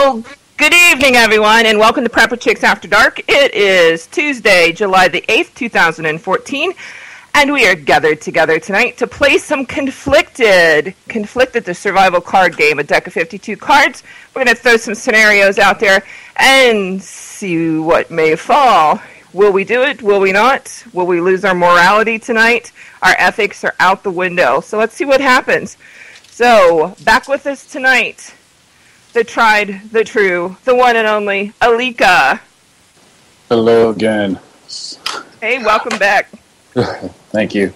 Well, good evening, everyone, and welcome to Prepper Chicks After Dark. It is Tuesday, July the 8th, 2014, and we are gathered together tonight to play some Conflicted, the survival card game, a deck of 52 cards. We're going to throw some scenarios out there and see what may fall. Will we do it? Will we not? Will we lose our morality tonight? Our ethics are out the window. So let's see what happens. So, back with us tonight, the tried, the true, the one and only, Alika. Hello again. Hey, welcome back. Thank you.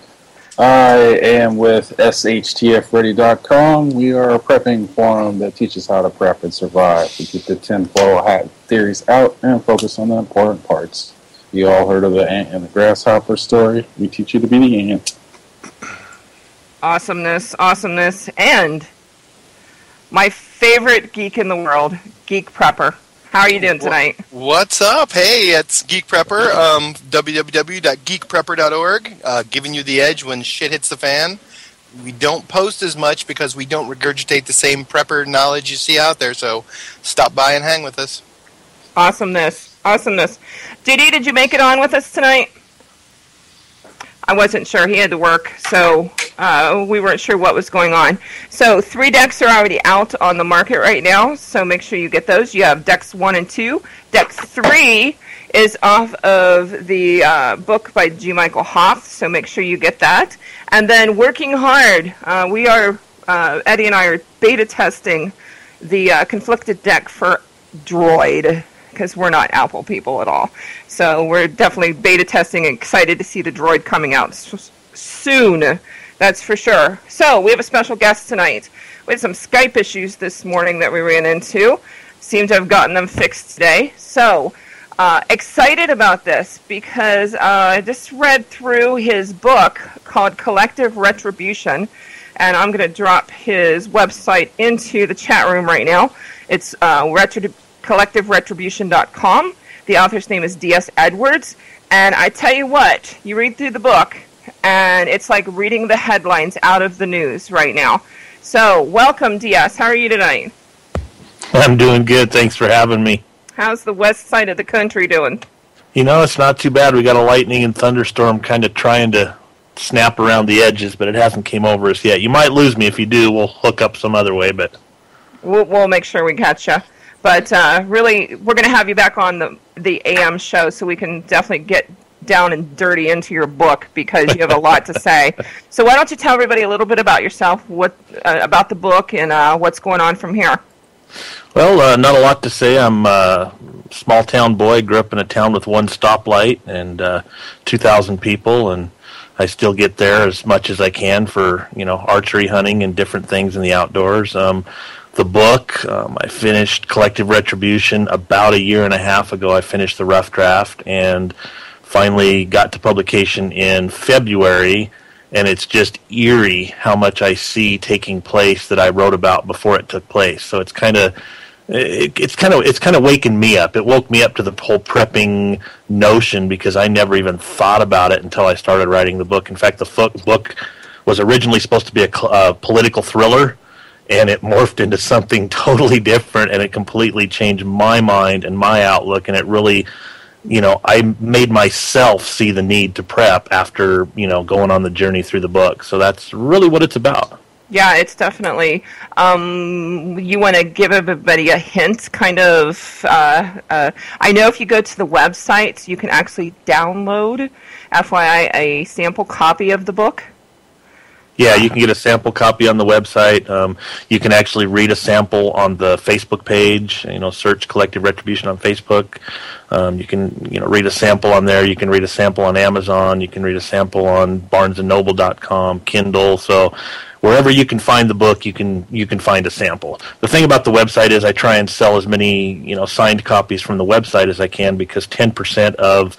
I am with SHTFready.com. We are a prepping forum that teaches how to prep and survive. We keep the tinfoil hat theories out and focus on the important parts. You all heard of the ant and the grasshopper story? We teach you to be the ant. Awesomeness, and my favorite geek in the world, Geek Prepper. How are you doing tonight? What's up? Hey, it's Geek Prepper, www.geekprepper.org, giving you the edge when shit hits the fan. We don't post as much because we don't regurgitate the same prepper knowledge you see out there, so stop by and hang with us. Awesomeness. Did you make it on with us tonight? I wasn't sure. He had to work, so we weren't sure what was going on. So 3 decks are already out on the market right now, so make sure you get those. You have decks 1 and 2. Deck 3 is off of the book by G. Michael Hoff, so make sure you get that. And then Working Hard, Eddie and I are beta testing the Conflicted deck for Droid, because we're not Apple people at all. So we're definitely beta testing and excited to see the Droid coming out soon. That's for sure. So we have a special guest tonight. We had some Skype issues this morning that we ran into. Seem to have gotten them fixed today. So excited about this because I just read through his book called Collective Retribution, and I'm going to drop his website into the chat room right now. It's collectiveretribution.com. The author's name is D.S. Edwards, and I tell you what, you read through the book, and it's like reading the headlines out of the news right now. So, welcome, D.S. How are you tonight? I'm doing good. Thanks for having me. How's the west side of the country doing? You know, it's not too bad. We got a lightning and thunderstorm kind of trying to snap around the edges, but it hasn't came over us yet. You might lose me. If you do, we'll hook up some other way, but we'll make sure we catch you. But really, we're going to have you back on the AM show so we can definitely get down and dirty into your book because you have a lot to say. So why don't you tell everybody a little bit about yourself, about the book, and what's going on from here? Well, not a lot to say. I'm a small-town boy. Grew up in a town with 1 stoplight and 2,000 people, and I still get there as much as I can for, archery hunting and different things in the outdoors. The book, I finished Collective Retribution about 1.5 years ago. I finished the rough draft and finally got to publication in February, and it's just eerie how much I see taking place that I wrote about before it took place. So it's kind of waking me up. It woke me up to the whole prepping notion because I never even thought about it until I started writing the book. In fact, the book was originally supposed to be a political thriller, and it morphed into something totally different, and it completely changed my mind and my outlook, and it really, I made myself see the need to prep after, going on the journey through the book. So that's really what it's about. Yeah, it's definitely, you want to give everybody a hint, kind of, I know if you go to the website, you can actually download, FYI, a sample copy of the book. Yeah, you can get a sample copy on the website. You can actually read a sample on the Facebook page. Search Collective Retribution on Facebook. You can, read a sample on there. You can read a sample on Amazon. You can read a sample on BarnesandNoble.com, Kindle. So wherever you can find the book, you can find a sample. The thing about the website is I try and sell as many, signed copies from the website as I can because 10% of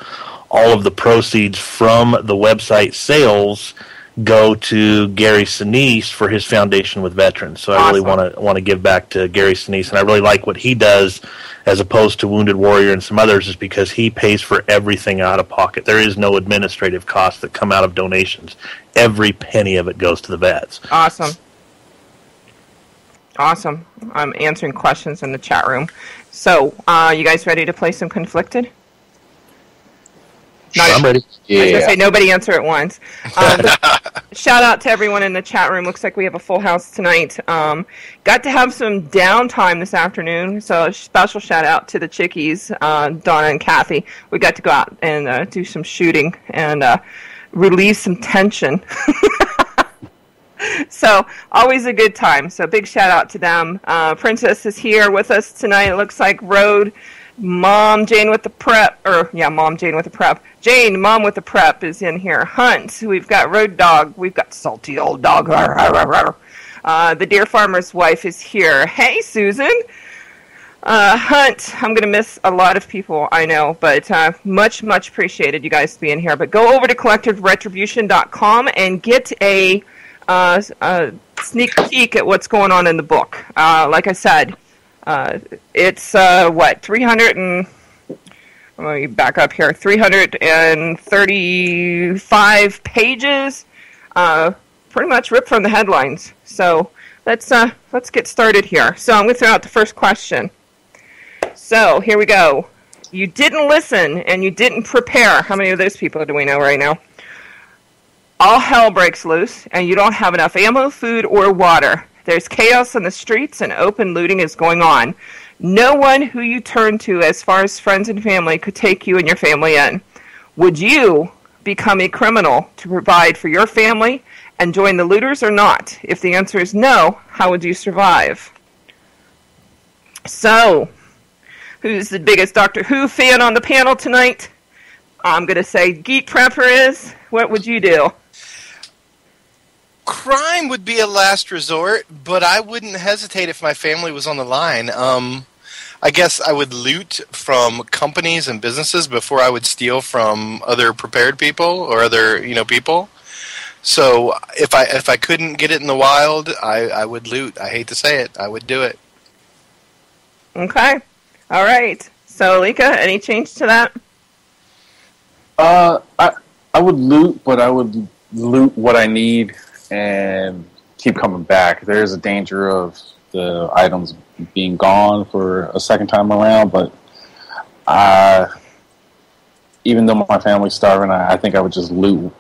all of the proceeds from the website sales go to Gary Sinise for his foundation with veterans. So I really want to give back to Gary Sinise, and I really like what he does as opposed to Wounded Warrior and some others is because he pays for everything out of pocket. There is no administrative costs that come out of donations. Every penny of it goes to the vets. Awesome. Awesome. I'm answering questions in the chat room. So, you guys ready to play some Conflicted? I'm ready. I was going to say nobody answer at once. Shout out to everyone in the chat room. Looks like we have a full house tonight. Got to have some downtime this afternoon, so a special shout out to the chickies, Donna and Kathy. We got to go out and do some shooting and relieve some tension. So, always a good time. So, big shout out to them. Princess is here with us tonight. It looks like Road. Mom Jane with the prep, Mom Jane with the prep. Jane, Mom with the prep is in here. Hunt, we've got Road Dog, we've got Salty Old Dog. The Deer Farmer's wife is here. Hey, Susan. Hunt, I'm going to miss a lot of people, I know, but much appreciated you guys being here. But go over to collectiveretribution.com and get a sneak peek at what's going on in the book. Like I said, it's 300 and let me back up here. 335 pages, pretty much ripped from the headlines. So let's get started here. So I'm going to throw out the first question. So here we go. You didn't listen and you didn't prepare. How many of those people do we know right now? All hell breaks loose, and you don't have enough ammo, food, or water. There's chaos in the streets, and open looting is going on. No one who you turn to as far as friends and family could take you and your family in. Would you become a criminal to provide for your family and join the looters or not? If the answer is no, how would you survive? So, who's the biggest Doctor Who fan on the panel tonight? I'm going to say Geek Prepper is. What would you do? Crime would be a last resort, but I wouldn't hesitate if my family was on the line. I guess I would loot from companies and businesses before I would steal from other prepared people or other people. So if I couldn't get it in the wild, I would loot. I hate to say it, I would do it. Okay, all right. So Lika, any change to that? I would loot, but I would loot what I need and keep coming back. There's a danger of the items being gone for a second time around, but even though my family's starving, I think I would just loot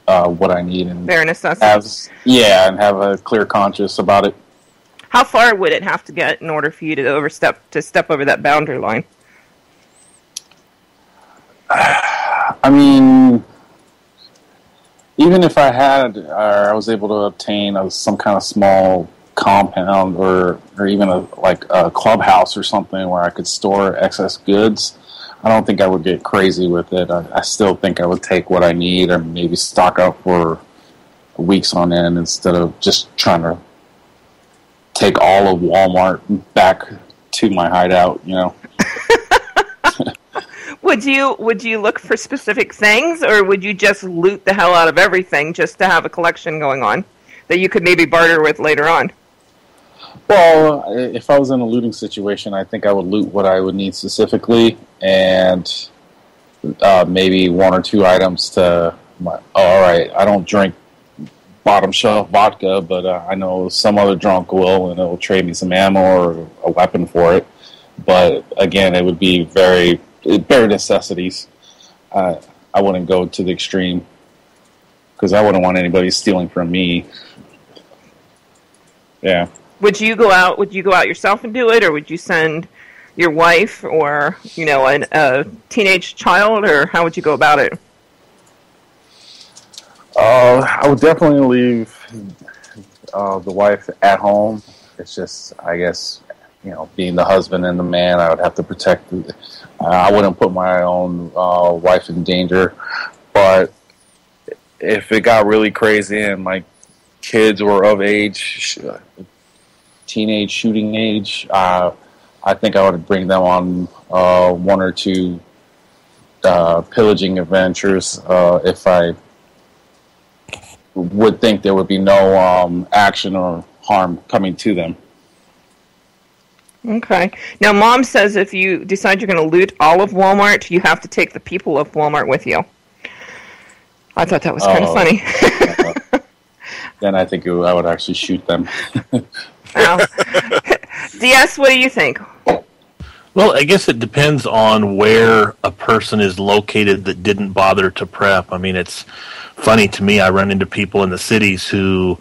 what I need and bare necessities. And have a clear conscience about it. How far would it have to get in order for you to step over that boundary line? I mean, even if I had, or I was able to obtain some kind of small compound or even a clubhouse or something where I could store excess goods, I don't think I would get crazy with it. I still think I would take what I need or maybe stock up for weeks on end instead of just trying to take all of Walmart back to my hideout, Would you look for specific things, or would you just loot the hell out of everything just to have a collection going on that you could maybe barter with later on? Well, if I was in a looting situation, I think I would loot what I would need specifically, and maybe one or two items to. All right, I don't drink bottom shelf vodka, but I know some other drunk will, and it will trade me some ammo or a weapon for it. But again, it would be bare necessities. I wouldn't go to the extreme because I wouldn't want anybody stealing from me. Yeah. Would you go out yourself and do it, or would you send your wife or a teenage child, or how would you go about it? I would definitely leave the wife at home. It's just, I guess, being the husband and the man, I would have to protect. I wouldn't put my own wife in danger. But if it got really crazy and my kids were of age, teenage shooting age, I think I would bring them on one or two pillaging adventures if I would think there would be no action or harm coming to them. Okay. Now, Mom says if you decide you're going to loot all of Walmart, you have to take the people of Walmart with you. I thought that was kind of funny. Then I think I would actually shoot them. Well, DS, what do you think? Well, I guess it depends on where a person is located that didn't bother to prep. I mean, it's funny to me. I run into people in the cities who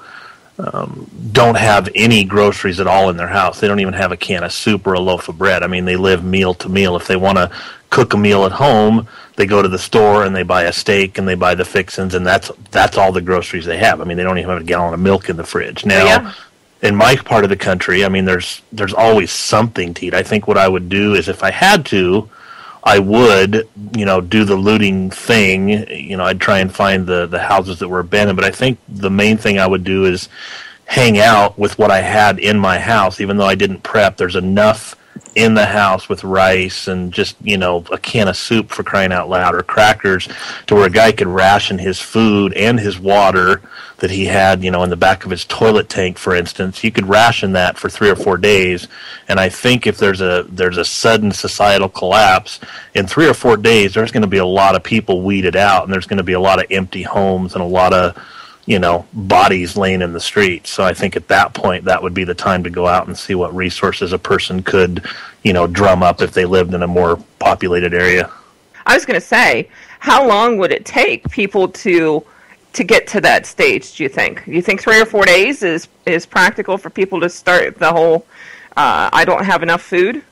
don't have any groceries at all in their house. They don't even have a can of soup or a loaf of bread. I mean, they live meal to meal. If they want to cook a meal at home, they go to the store and they buy a steak and they buy the fixins, and that's all the groceries they have. I mean, they don't even have a gallon of milk in the fridge. Now, in my part of the country, I mean, there's always something to eat. I think what I would do is if I had to, I would, do the looting thing. I'd try and find the houses that were abandoned. But I think the main thing I would do is hang out with what I had in my house. Even though I didn't prep, there's enough in the house with rice and just, a can of soup, for crying out loud, or crackers, to where a guy could ration his food and his water that he had, in the back of his toilet tank, for instance. You could ration that for 3 or 4 days. And I think if there's a sudden societal collapse, in 3 or 4 days, there's going to be a lot of people weeded out, and there's going to be a lot of empty homes and a lot of, bodies laying in the streets. So I think at that point, that would be the time to go out and see what resources a person could, drum up if they lived in a more populated area. I was going to say, how long would it take people to get to that stage, do you think? You think 3 or 4 days is practical for people to start the whole, I don't have enough food?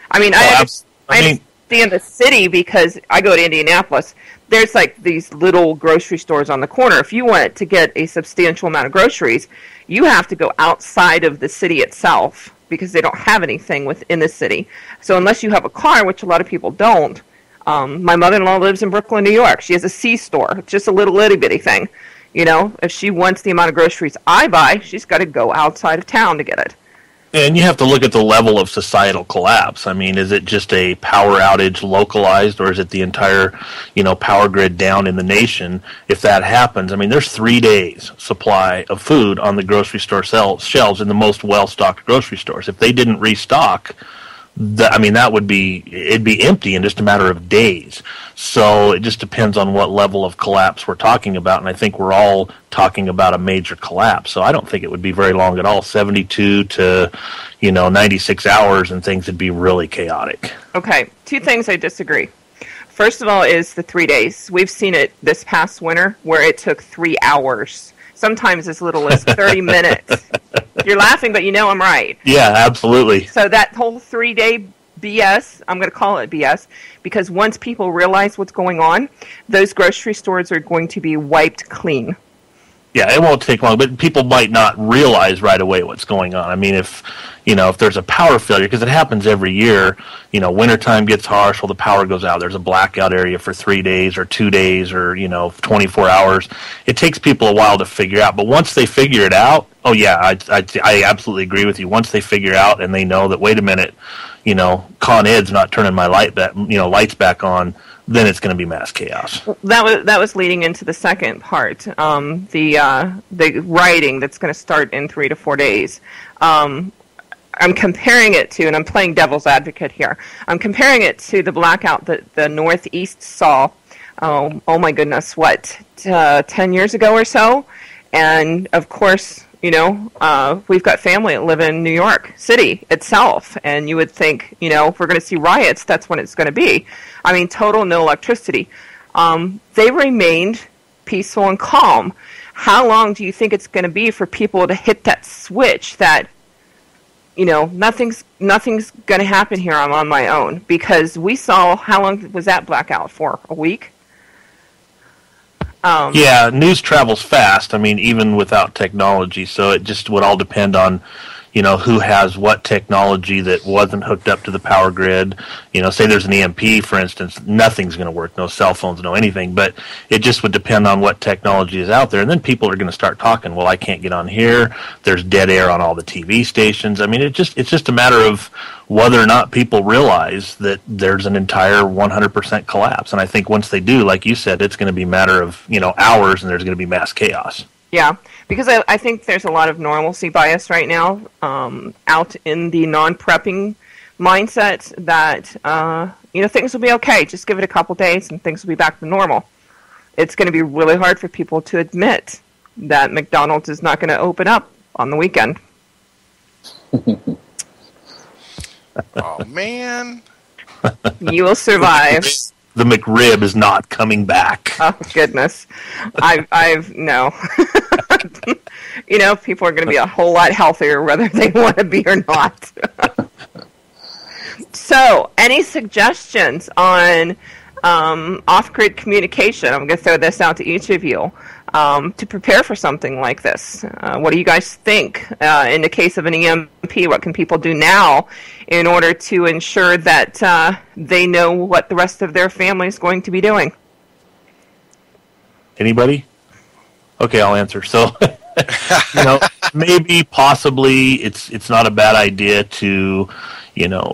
I mean, I understand the city because I go to Indianapolis. There's like these little grocery stores on the corner. If you want to get a substantial amount of groceries, you have to go outside of the city itself because they don't have anything within the city. So unless you have a car, which a lot of people don't, my mother-in-law lives in Brooklyn, New York. She has a C-store, just a little itty-bitty thing. If she wants the amount of groceries I buy, she's got to go outside of town to get it. And you have to look at the level of societal collapse. I mean, is it just a power outage localized, or is it the entire, power grid down in the nation? If that happens, I mean, there's 3 days supply of food on the grocery store shelves in the most well-stocked grocery stores. If they didn't restock, it'd be empty in just a matter of days. So it just depends on what level of collapse we're talking about, and I think we're all talking about a major collapse. So I don't think it would be very long at all, 72 to, 96 hours, and things would be really chaotic. Okay, 2 things I disagree. First of all is the 3 days. We've seen it this past winter where it took 3 hours, sometimes as little as 30 minutes. You're laughing, but I'm right. Yeah, absolutely. So that whole 3-day BS, I'm going to call it BS, because once people realize what's going on, those grocery stores are going to be wiped clean. Yeah, it won't take long, but people might not realize right away what's going on. I mean, if there's a power failure, because it happens every year, wintertime gets harsh, well, the power goes out. There's a blackout area for 3 days or 2 days or, 24 hours. It takes people a while to figure out, but once they figure it out, oh, yeah, I absolutely agree with you. Once they figure out and they know that, wait a minute, Con Ed's not turning my lights back on, then it's going to be mass chaos. That was leading into the second part, the rioting that's going to start in 3 to 4 days. I'm comparing it to, and I'm playing devil's advocate here, I'm comparing it to the blackout that the Northeast saw, oh my goodness, 10 years ago or so? And, of course, we've got family that live in New York City itself, and you would think, if we're going to see riots, that's when it's going to be. I mean, total no electricity. They remained peaceful and calm. How long do you think it's going to be for people to hit that switch that, nothing's going to happen here, I'm on my own? Because we saw, how long was that blackout for? A week? Yeah, news travels fast. I mean, even without technology. So it just would all depend on, who has what technology that wasn't hooked up to the power grid. Say there's an EMP, for instance, nothing's going to work. No cell phones, no anything. But it just would depend on what technology is out there. And then people are going to start talking, well, I can't get on here. There's dead air on all the TV stations. I mean, it's just a matter of whether or not people realize that there's an entire 100% collapse. And I think once they do, like you said, it's going to be a matter of, hours, and there's going to be mass chaos. Yeah, because I think there's a lot of normalcy bias right now out in the non-prepping mindset that, things will be okay. Just give it a couple days and things will be back to normal. It's going to be really hard for people to admit that McDonald's is not going to open up on the weekend. Oh man, You will survive. The McRib is not coming back. Oh goodness, I've no. People are going to be a whole lot healthier whether they want to be or not. So, any suggestions on off-grid communication? I'm going to throw this out to each of you to prepare for something like this. What do you guys think? In the case of an EMP, what can people do now in order to ensure that they know what the rest of their family is going to be doing? Anybody? Okay, I'll answer. So, maybe possibly it's not a bad idea to,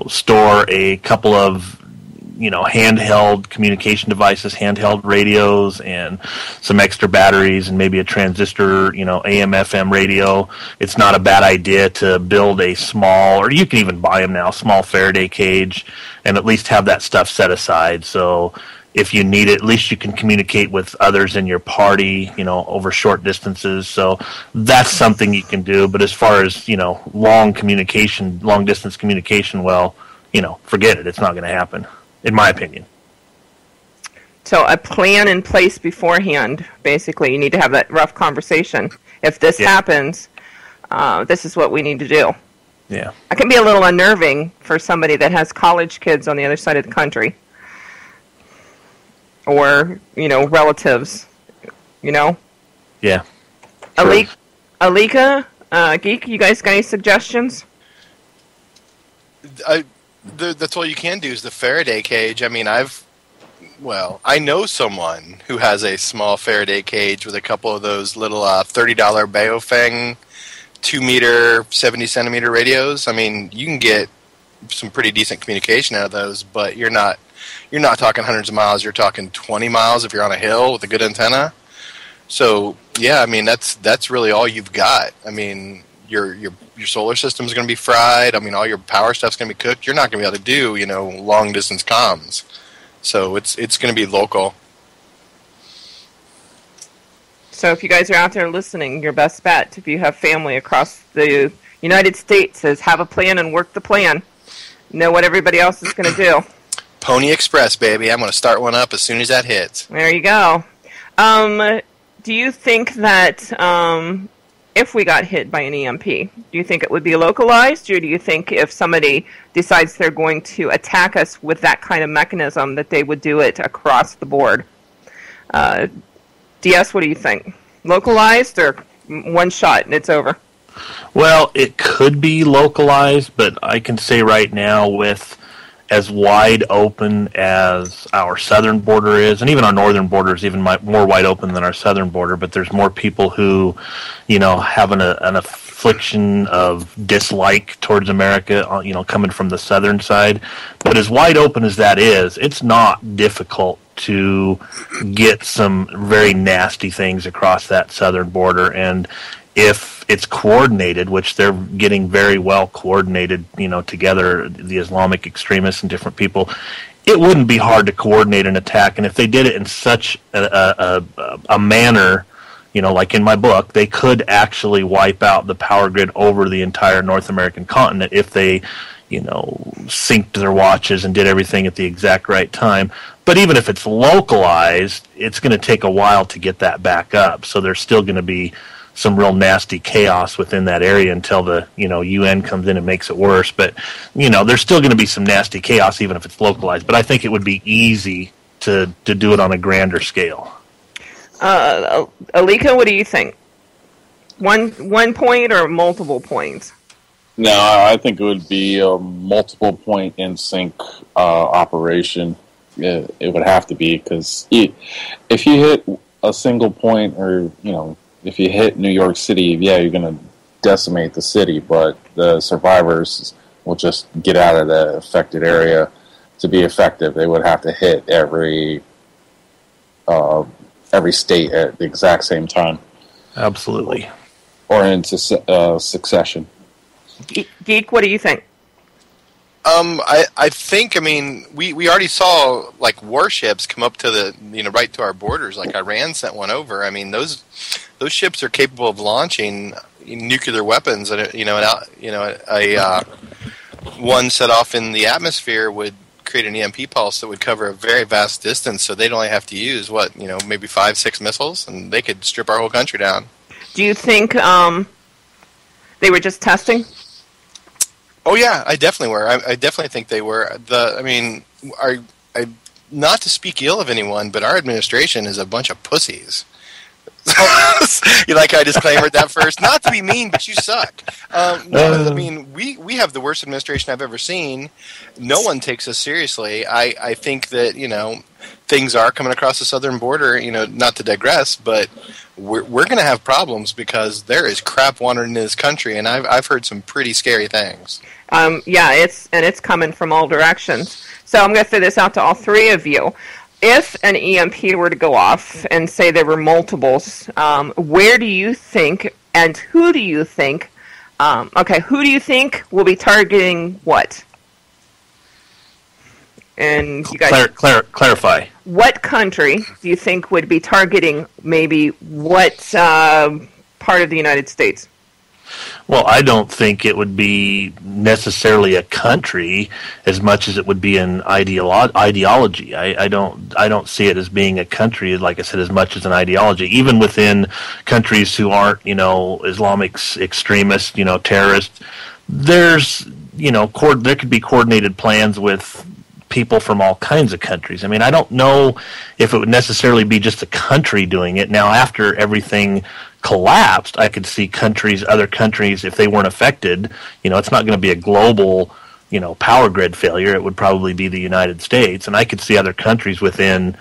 store a couple of, handheld communication devices, handheld radios, and some extra batteries, and maybe a transistor, AM/FM radio. It's not a bad idea to build a small, or you can even buy them now, small Faraday cage, and at least have that stuff set aside. So if you need it, at least you can communicate with others in your party, over short distances. So that's something you can do. But as far as, long distance communication, well, forget it. It's not going to happen, in my opinion. So a plan in place beforehand. Basically, you need to have that rough conversation. If this happens, this is what we need to do. Yeah. It can be a little unnerving for somebody that has college kids on the other side of the country. Or, relatives, Yeah. Alika, Geek, you guys got any suggestions? That's all you can do is the Faraday cage. I mean, I know someone who has a small Faraday cage with a couple of those little $30 Baofeng 2-meter, 70-centimeter radios. I mean, you can get some pretty decent communication out of those, but you're not talking hundreds of miles. You're talking 20 miles if you're on a hill with a good antenna. So yeah, I mean that's really all you've got. I mean your solar system is going to be fried. I mean all your power stuff's going to be cooked. You're not going to be able to do long distance comms. So it's going to be local. So if you guys are out there listening, your best bet, if you have family across the United States, is have a plan and work the plan. Know what everybody else is going to do. Pony Express, baby. I'm going to start one up as soon as that hits. There you go. Do you think that if we got hit by an EMP, do you think it would be localized, or do you think if somebody decides they're going to attack us with that kind of mechanism that they would do it across the board? DS, what do you think? Localized or one shot and it's over? Well, it could be localized, but I can say right now with as wide open as our southern border is, and even our northern border is even more wide open than our southern border, but there's more people who, have an affliction of dislike towards America, coming from the southern side. But as wide open as that is, it's not difficult to get some very nasty things across that southern border. And if it's coordinated, which they're getting very well coordinated, together, the Islamic extremists and different people, it wouldn't be hard to coordinate an attack. And if they did it in such a manner, like in my book, they could actually wipe out the power grid over the entire North American continent if they, synced their watches and did everything at the exact right time. But even if it's localized, it's going to take a while to get that back up. So there's still going to be some real nasty chaos within that area until the UN comes in and makes it worse. But there's still going to be some nasty chaos even if it's localized. But I think it would be easy to do it on a grander scale. Alika, what do you think? One point or multiple points? No, I think it would be a multiple point in sync operation. It would have to be, because if you hit a single point, or if you hit New York City, yeah, you're going to decimate the city, but the survivors will just get out of the affected area. To be effective, they would have to hit every state at the exact same time. Absolutely. Or into succession. Geek, what do you think? I think, we already saw like warships come up to the right to our borders. Like Iran sent one over. I mean, those ships are capable of launching nuclear weapons, and one set off in the atmosphere would create an EMP pulse that would cover a very vast distance. So they'd only have to use maybe 5-6 missiles, and they could strip our whole country down. Do you think they were just testing? Oh yeah, I definitely were. I definitely think they were. Not to speak ill of anyone, but our administration is a bunch of pussies. You like I disclaimed that first? Not to be mean, but you suck. No, I mean, we have the worst administration I've ever seen. No one takes us seriously. I think that, things are coming across the southern border, not to digress, but we're going to have problems because there is crap wandering in this country, and I've heard some pretty scary things. Yeah, it's coming from all directions. So I'm going to throw this out to all three of you. If an EMP were to go off and say there were multiples, where do you think and who do you think, who do you think will be targeting what? And you guys clarify. What country do you think would be targeting maybe what part of the United States? Well, I don't think it would be necessarily a country as much as it would be an ideology. I don't see it as being a country, like I said, as much as an ideology. Even within countries who aren't, Islamic extremists, terrorists, there's, there could be coordinated plans with people from all kinds of countries. I mean, I don't know if it would necessarily be just a country doing it. Now, after everything collapsed, I could see other countries, if they weren't affected, it's not going to be a global, power grid failure. It would probably be the United States. And I could see other countries within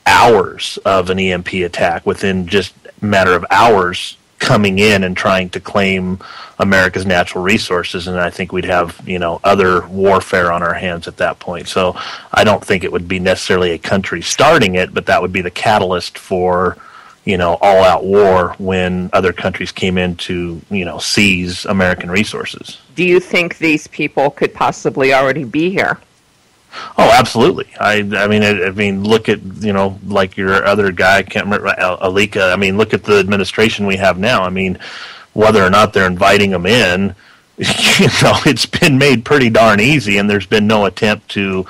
hours of an EMP attack, within just a matter of hours, coming in and trying to claim America's natural resources, and I think we'd have, other warfare on our hands at that point. So I don't think it would be necessarily a country starting it, but that would be the catalyst for, all-out war when other countries came in to, seize American resources. Do you think these people could possibly already be here? Oh, absolutely. I mean, look at, like your other guy, I can't remember, Alika. I mean, look at the administration we have now. I mean, whether or not they're inviting them in, it's been made pretty darn easy, and there's been no attempt to,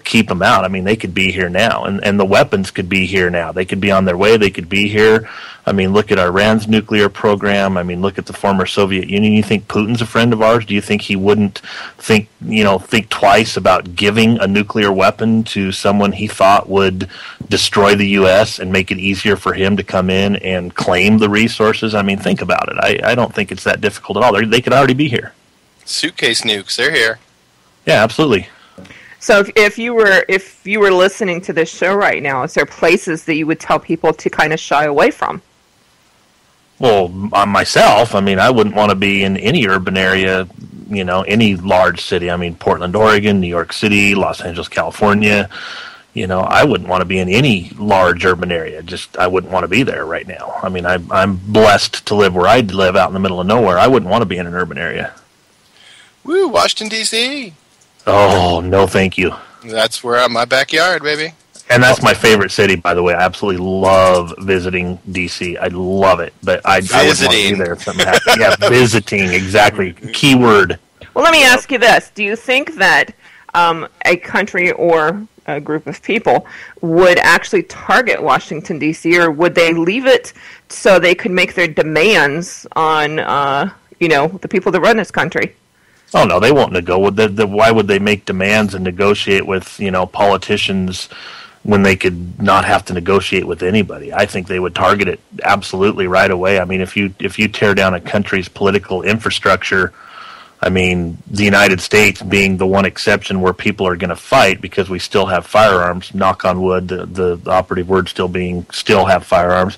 keep them out. I mean, they could be here now, and the weapons could be here now. They could be on their way. They could be here. I mean, look at Iran's nuclear program. I mean, look at the former Soviet Union. You think Putin's a friend of ours? Do you think he wouldn't think twice about giving a nuclear weapon to someone he thought would destroy the U.S. and make it easier for him to come in and claim the resources? I mean, think about it. I don't think it's that difficult at all. They could already be here. Suitcase nukes, they're here. Yeah, absolutely. So if you were listening to this show right now, is there places that you would tell people to kind of shy away from? Well, myself, I mean, I wouldn't want to be in any urban area, any large city. I mean, Portland, Oregon, New York City, Los Angeles, California. I wouldn't want to be in any large urban area. I wouldn't want to be there right now. I mean, I'm blessed to live where I live out in the middle of nowhere. I wouldn't want to be in an urban area. Woo, Washington, D.C. Oh, no, thank you. That's where I'm, my backyard, baby. And that's my favorite city, by the way. I absolutely love visiting D.C. I love it, but I wouldn't want to be there if something happened. Yeah, visiting, exactly. Keyword. Well, let me ask you this. Do you think that a country or a group of people would actually target Washington, D.C., or would they leave it so they could make their demands on, the people that run this country? Oh, no, they won't why would they make demands and negotiate with, politicians when they could not have to negotiate with anybody? I think they would target it absolutely right away. I mean, if you tear down a country's political infrastructure, I mean, the United States being the one exception where people are going to fight because we still have firearms, knock on wood, the operative word still have firearms.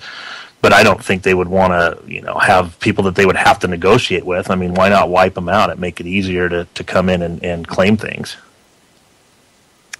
But I don't think they would want to, have people that they would have to negotiate with. I mean, why not wipe them out and make it easier to come in and claim things?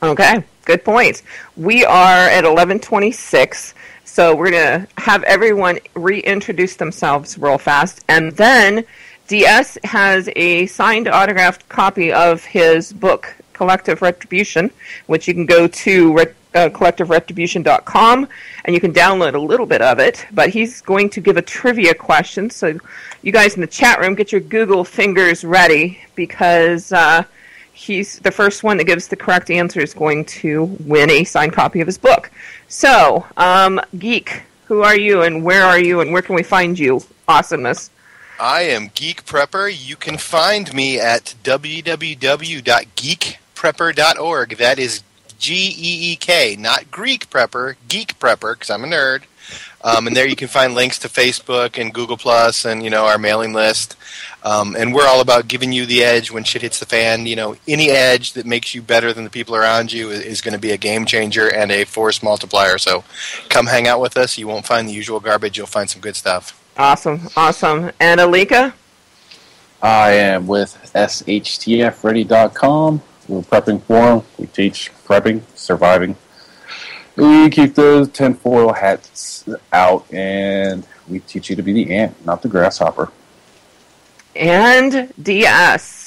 Okay, good point. We are at 11:26, so we're going to have everyone reintroduce themselves real fast. And then DS has a signed, autographed copy of his book, Collective Retribution, which you can go to collectiveretribution.com, and you can download a little bit of it. But he's going to give a trivia question, so you guys in the chat room, get your Google fingers ready, because he's the first one that gives the correct answer is going to win a signed copy of his book. So, Geek, who are you, and where can we find you? Awesomeness. I am Geek Prepper. You can find me at www.geekprepper.org. That is Geek, not Greek Prepper, Geek Prepper, because I'm a nerd. And there you can find links to Facebook and Google Plus and, our mailing list. And we're all about giving you the edge when shit hits the fan. Any edge that makes you better than the people around you is going to be a game changer and a force multiplier. So come hang out with us. You won't find the usual garbage. You'll find some good stuff. Awesome. And Alika? I am with SHTFready.com. We're a prepping forum. We teach prepping, surviving. We keep the tinfoil hats out, and we teach you to be the ant, not the grasshopper. And DS.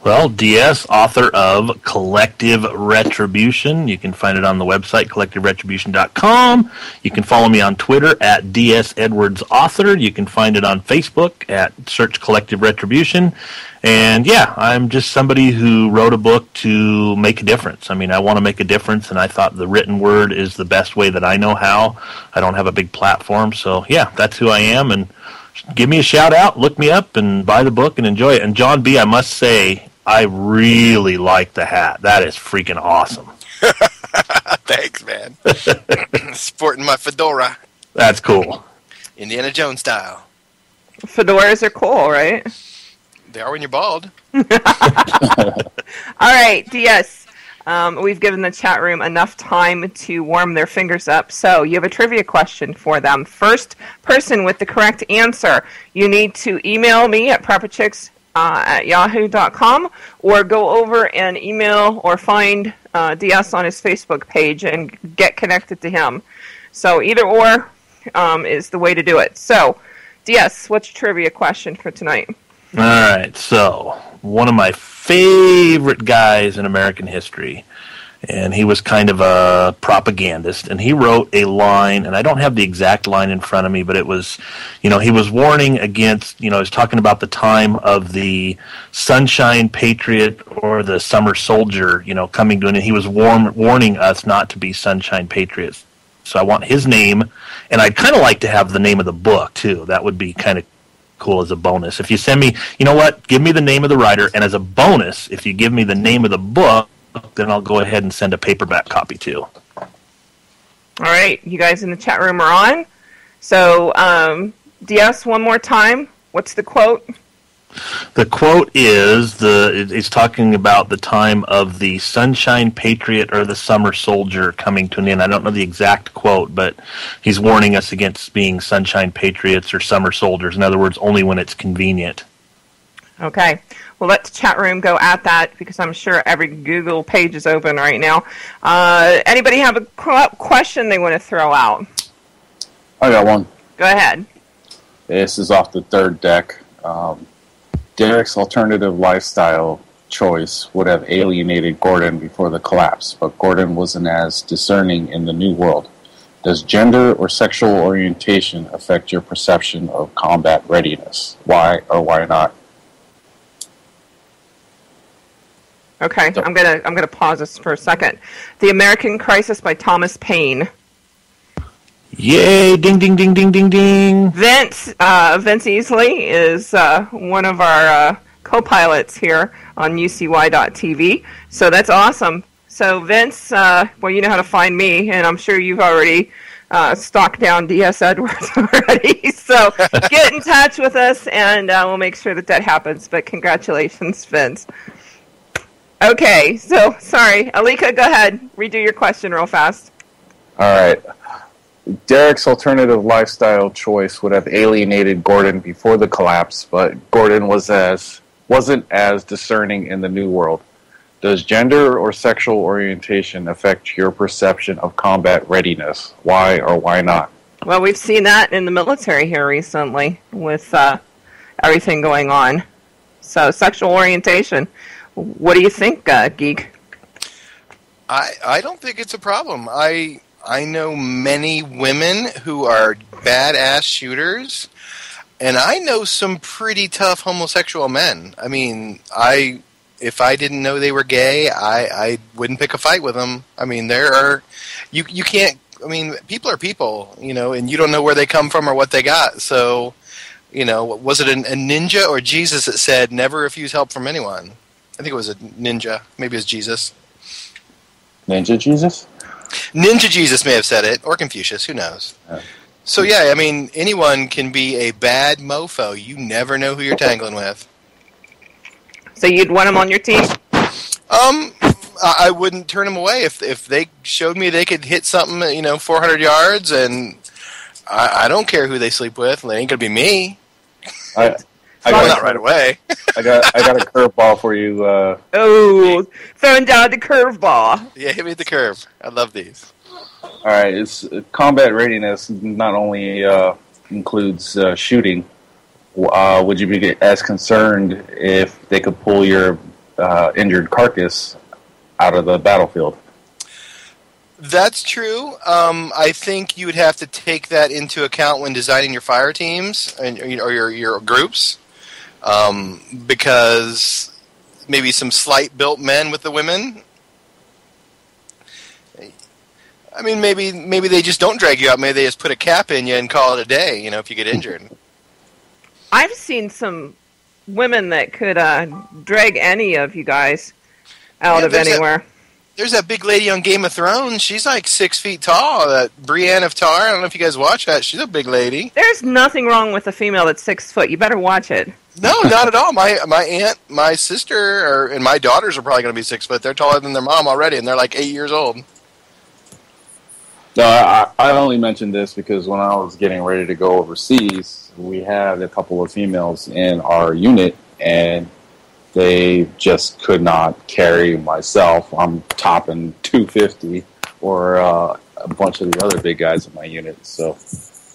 Well, DS, author of Collective Retribution. You can find it on the website, collectiveretribution.com. You can follow me on Twitter at DSEdwardsAuthor. You can find it on Facebook at Search Collective Retribution. And yeah, I'm just somebody who wrote a book to make a difference. I mean, I want to make a difference, and I thought the written word is the best way that I know how. I don't have a big platform, so yeah, that's who I am. And give me a shout out, look me up, and buy the book and enjoy it. And John B., I must say, I really like the hat. That is freaking awesome. Thanks, man. Sporting my fedora. That's cool. Indiana Jones style. Fedoras are cool, right? They are when you're bald. All right, DS. We've given the chat room enough time to warm their fingers up. So you have a trivia question for them. First person with the correct answer, you need to email me at prepperchicks@yahoo.com, or go over and email or find DS on his Facebook page and get connected to him. So either or is the way to do it. So, DS, what's your trivia question for tonight? All right, so one of my favorite guys in American history, and he was kind of a propagandist, and he wrote a line, and I don't have the exact line in front of me, but it was, he was warning against, he was talking about the time of the Sunshine Patriot or the Summer Soldier, coming to an end. He was warning us not to be Sunshine Patriots. So I want his name, and I'd kind of like to have the name of the book, too. That would be kind of cool as a bonus. If you send me, give me the name of the writer, and as a bonus, if you give me the name of the book, then I'll go ahead and send a paperback copy too. All right, you guys in the chat room are on. So, DS, one more time. What's the quote? The quote is it's talking about the time of the Sunshine Patriot or the Summer Soldier coming to an end. I don't know the exact quote, but he's warning us against being Sunshine Patriots or Summer Soldiers. In other words, only when it's convenient. Okay. Well, let the chat room go at that, because I'm sure every Google page is open right now. Anybody have a question they want to throw out? I got one. Go ahead. This is off the third deck. Derek's alternative lifestyle choice would have alienated Gordon before the collapse, but Gordon wasn't as discerning in the new world. Does gender or sexual orientation affect your perception of combat readiness? Why or why not? Okay, I'm gonna pause this for a second. The American Crisis by Thomas Paine. Yay! Ding, ding, ding, ding, ding, ding. Vince Easley is one of our co-pilots here on UCY.tv. So that's awesome. So Vince, well, you know how to find me, and I'm sure you've already stalked down DS Edwards already. So get in touch with us, and we'll make sure that happens. But congratulations, Vince. Okay, so sorry, Alika, go ahead. Redo your question real fast. All right. Derek's alternative lifestyle choice would have alienated Gordon before the collapse, but Gordon wasn't as discerning in the new world. Does gender or sexual orientation affect your perception of combat readiness? Why or why not? Well, we've seen that in the military here recently with everything going on. So, sexual orientation. What do you think, Geek? I don't think it's a problem. I know many women who are badass shooters, and I know some pretty tough homosexual men. I mean, if I didn't know they were gay, I wouldn't pick a fight with them. I mean, you can't. I mean, people are people, and you don't know where they come from or what they got. So, was it a ninja or Jesus that said never refuse help from anyone? I think it was a ninja. Maybe it was Jesus. Ninja Jesus? Ninja Jesus may have said it, or Confucius, who knows. So yeah, I mean, anyone can be a bad mofo. You never know who you're tangling with. So you'd want them on your team? I wouldn't turn them away if they showed me they could hit something, 400 yards, and I don't care who they sleep with. It ain't gonna be me. Not right away. I got a curveball for you. Throwing down the curveball. Yeah, hit me with the curve. I love these. All right, it's combat readiness. Not only includes shooting. Would you be as concerned if they could pull your injured carcass out of the battlefield? That's true. I think you would have to take that into account when designing your fire teams or your groups. Because maybe some slight built men with the women. I mean, maybe they just don't drag you out. Maybe they just put a cap in you and call it a day. If you get injured. I've seen some women that could drag any of you guys out of anywhere. There's that big lady on Game of Thrones. She's like 6 feet tall. That Brienne of Tar. I don't know if you guys watch that. She's a big lady. There's nothing wrong with a female that's 6 foot. You better watch it. No, not at all. My aunt, my sister, and my daughters are probably going to be 6 foot. They're taller than their mom already, and they're like 8 years old. No, I only mentioned this because when I was getting ready to go overseas, we had a couple of females in our unit, and they just could not carry myself. I'm topping 250 or a bunch of the other big guys in my unit, so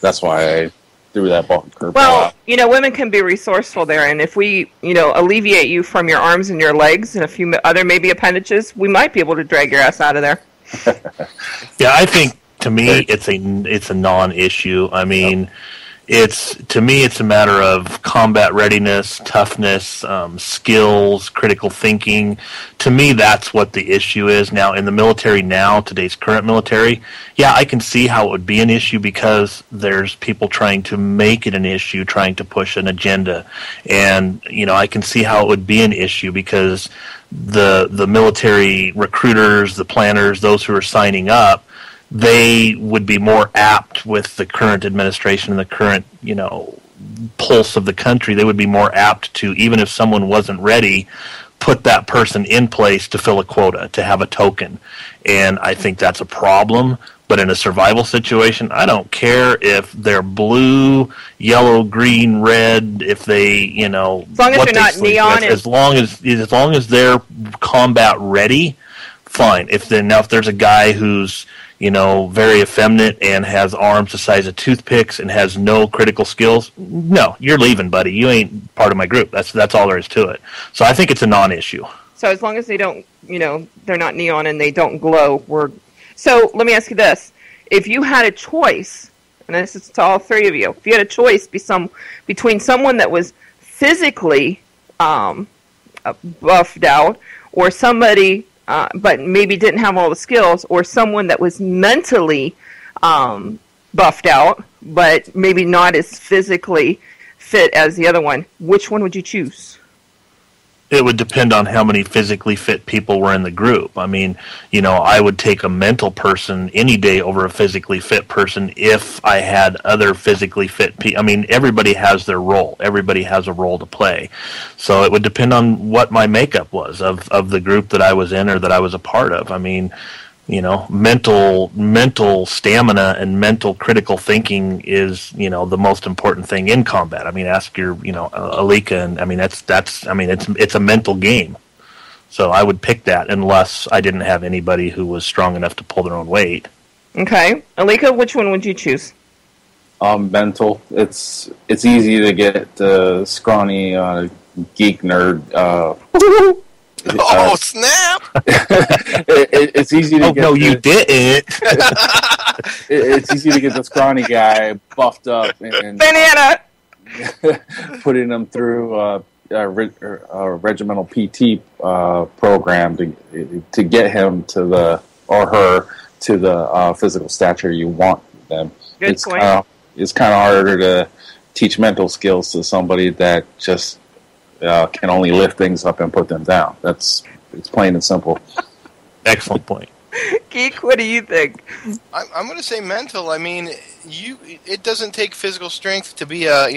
that's why I threw that ball curve. Well, women can be resourceful there, and if we, alleviate you from your arms and your legs and a few other maybe appendages, we might be able to drag your ass out of there. Yeah, I think to me it's a non-issue. I mean, it's a matter of combat readiness, toughness, skills, critical thinking. To me, that's what the issue is. Now, in the military now, today's current military, yeah, I can see how it would be an issue because there's people trying to make it an issue, trying to push an agenda. And, I can see how it would be an issue because the military recruiters, the planners, those who are signing up, they would be more apt with the current administration and the current, pulse of the country. They would be more apt to, even if someone wasn't ready, put that person in place to fill a quota, to have a token. And I think that's a problem. But in a survival situation, I don't care if they're blue, yellow, green, red, if they, as long as they're not neon. As long as they're combat ready, fine. If there's a guy who's very effeminate and has arms the size of toothpicks and has no critical skills, no, you're leaving, buddy. You ain't part of my group. That's all there is to it. So I think it's a non-issue. So as long as they don't, they're not neon and they don't glow, So let me ask you this. If you had a choice, and this is to all three of you, if you had a choice between someone that was physically buffed out or somebody but maybe didn't have all the skills, or someone that was mentally buffed out, but maybe not as physically fit as the other one, which one would you choose? It would depend on how many physically fit people were in the group. I mean, I would take a mental person any day over a physically fit person if I had other physically fit people. I mean, everybody has their role. Everybody has a role to play. So it would depend on what my makeup was of the group that I was in or that I was a part of. I mean, mental stamina and mental critical thinking is, the most important thing in combat. I mean, ask your, Alika, and I mean, it's a mental game. So I would pick that unless I didn't have anybody who was strong enough to pull their own weight. Okay. Alika, which one would you choose? Mental. It's easy to get scrawny geek nerd. Oh, snap! it's easy to get. No, you didn't. It's easy to get the scrawny guy buffed up and Banana. putting him through a regimental PT program to get him to the or her to the physical stature you want them. Good It's point. it's kind of harder to teach mental skills to somebody that just can only lift things up and put them down. It's plain and simple. Excellent point. Geek, what do you think? I'm going to say mental. I mean, it doesn't take physical strength to be a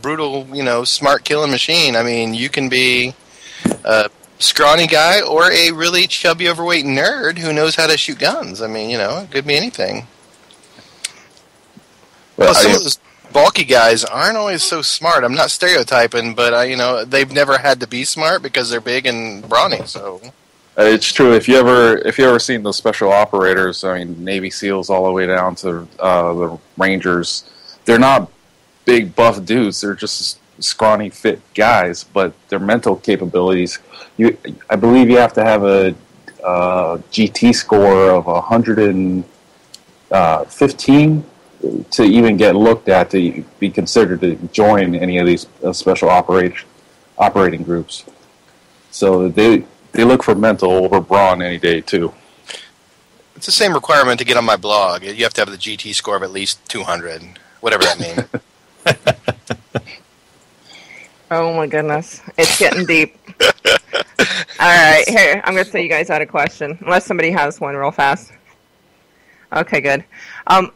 brutal, smart killing machine. I mean, you can be a scrawny guy or a really chubby, overweight nerd who knows how to shoot guns. I mean, it could be anything. But Plus, some of those bulky guys aren't always so smart. I'm not stereotyping, but they've never had to be smart because they're big and brawny. So. It's true. If you ever seen those special operators, I mean, Navy SEALs all the way down to the Rangers, they're not big buff dudes. They're just scrawny, fit guys. But their mental capabilities, I believe you have to have a GT score of 115 to even get looked at to be considered to join any of these special operating groups. So they look for mental over brawn any day, too. It's the same requirement to get on my blog. You have to have the GT score of at least 200, whatever that means. Oh my goodness, it's getting deep. All right, here, I'm going to throw you guys out a question, unless somebody has one real fast. Okay, good.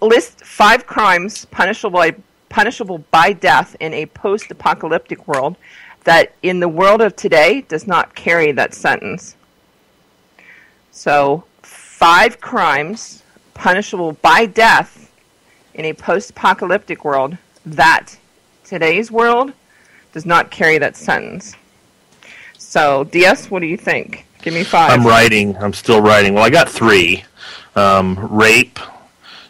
List 5 crimes punishable by death in a post-apocalyptic world that in the world of today does not carry that sentence. So, 5 crimes punishable by death in a post-apocalyptic world that today's world does not carry that sentence. So, DS, what do you think? Give me 5. I'm still writing. Well, I got 3. Rape,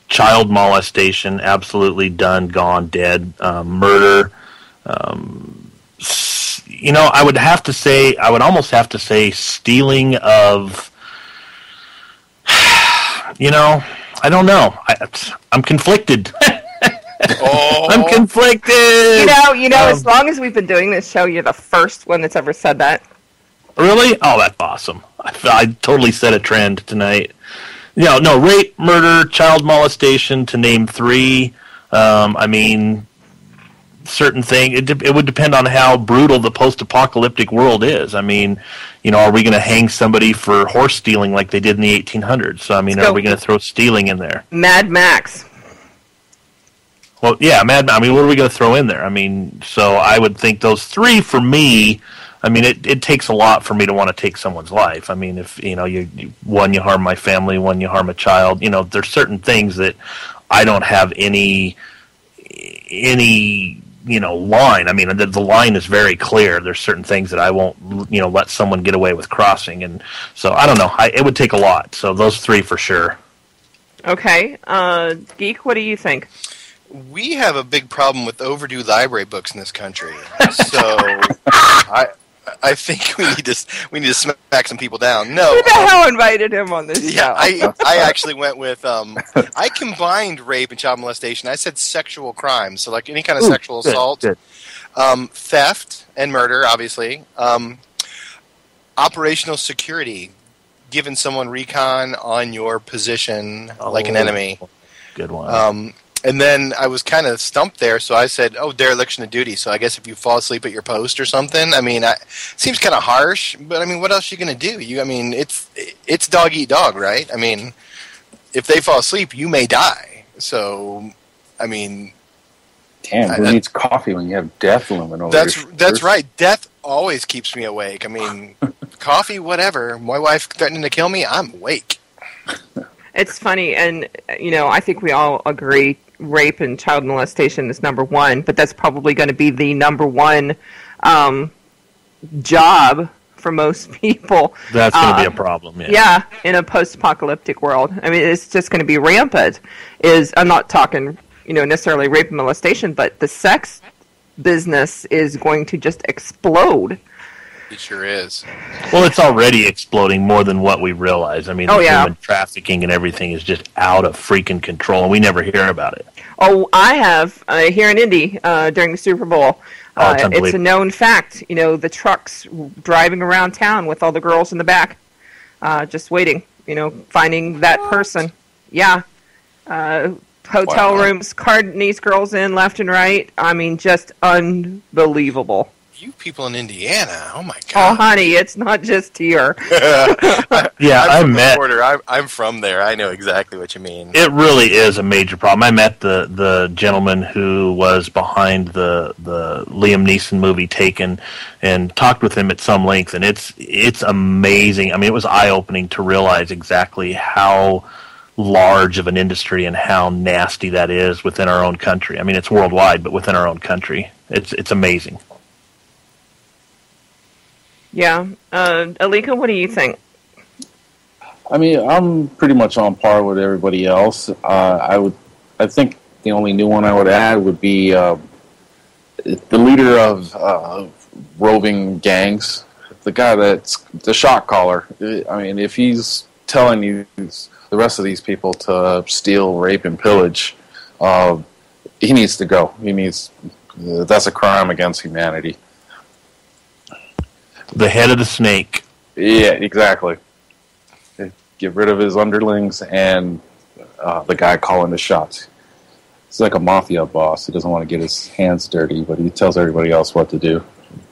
child molestation, absolutely done, gone, dead. Murder, I would almost have to say stealing of, I don't know. I'm conflicted. Oh. I'm conflicted. As long as we've been doing this show, you're the first one that's ever said that. Really? Oh, that's awesome. I totally set a trend tonight. No, rape, murder, child molestation, to name 3. Certain thing. It would depend on how brutal the post-apocalyptic world is. I mean, are we going to hang somebody for horse stealing like they did in the 1800s? So, are we going to throw stealing in there? Mad Max. Well, yeah, what are we going to throw in there? So I would think those 3 for me. It takes a lot for me to want to take someone's life. If one, you harm my family, one, you harm a child. There's certain things that I don't have any line. The line is very clear. There's certain things that I won't, let someone get away with crossing. And so I don't know. It would take a lot. So those 3 for sure. Okay. Geek, what do you think? We have a big problem with overdue library books in this country. So I think we need to smack some people down. No, Who the hell invited him on this show? I actually went with I combined rape and child molestation. I said sexual crimes, so like any kind of sexual assault, good. Theft and murder, obviously. Operational security, giving someone recon on your position like an enemy. Good one. And then I was kind of stumped there, so I said, dereliction of duty. So I guess if you fall asleep at your post or something, seems kind of harsh, but what else are you going to do? It's dog eat dog, right? If they fall asleep, you may die. So, damn, who needs coffee when you have death looming over your shoulders? That's right. Death always keeps me awake. Coffee, whatever. My wife threatening to kill me, I'm awake. It's funny, and, I think we all agree rape and child molestation is number 1, but that's probably going to be the number 1 job for most people. That's going to be a problem, yeah. Yeah, in a post-apocalyptic world. It's just going to be rampant. I'm not talking, necessarily rape and molestation, but the sex business is going to just explode. It sure is. Well, it's already exploding more than what we realize. I mean, the human trafficking and everything is just out of freaking control, and we never hear about it. Oh, I have here in Indy during the Super Bowl. It's a known fact. You know, the trucks driving around town with all the girls in the back, just waiting. You know, finding that person. Yeah. Hotel rooms, carting these girls in left and right. I mean, just unbelievable. You people in Indiana, oh my God! Oh, honey, it's not just here. I'm from there. I know exactly what you mean. It really is a major problem. I met the gentleman who was behind the Liam Neeson movie Taken, and talked with him at some length, and it's amazing. I mean, it was eye-opening to realize exactly how large of an industry and how nasty that is within our own country. I mean, it's worldwide, but within our own country, it's amazing. Yeah. Alika, what do you think? I mean, I'm pretty much on par with everybody else. I think the only new one I would add would be the leader of roving gangs, the guy that's the shot caller. I mean, if he's telling you the rest of these people to steal, rape, and pillage, he needs to go. That's a crime against humanity. The head of the snake. Yeah, exactly. Get rid of his underlings and the guy calling the shots. He's like a mafia boss. He doesn't want to get his hands dirty, but he tells everybody else what to do.